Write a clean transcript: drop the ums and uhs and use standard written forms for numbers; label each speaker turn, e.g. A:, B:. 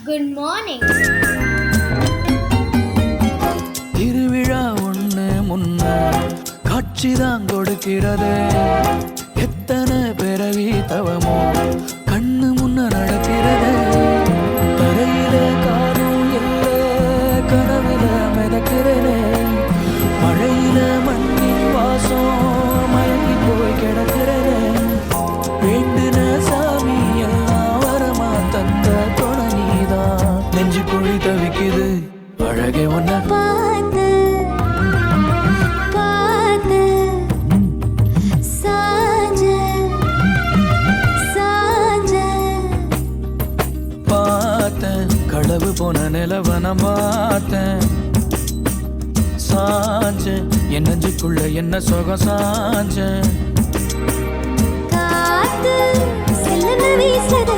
A: Good morning.
B: திருவிழா ஒண்ணு முன்ன காட்சிதான் கொடுக்கிறது. எத்தனை பிறவி தவமோ கண்ணு முன்ன நடக்கிறது. தரையில காரும் இல்ல கனவுல மிதக்கிறது. மழையில மண்ணின் வாசம் மயங்கி போய் கிடக்கிறது. வேண்டுன சாமி எல்லாம் வரமா தந்த துணை நீதான். நெஞ்சு குழி தவிக்குது அழகே ஒன்ன
C: பார்த்து பார்த்து சாஞ்ச சாஞ்ச
B: பார்த்தேன். களவு போன நிலவன பார்த்தேன். சாஞ்சேன் என் நெஞ்சுக்குள்ள என்ன சுகம் சாஞ்சேன்.
C: காத்து செல்லன வீசத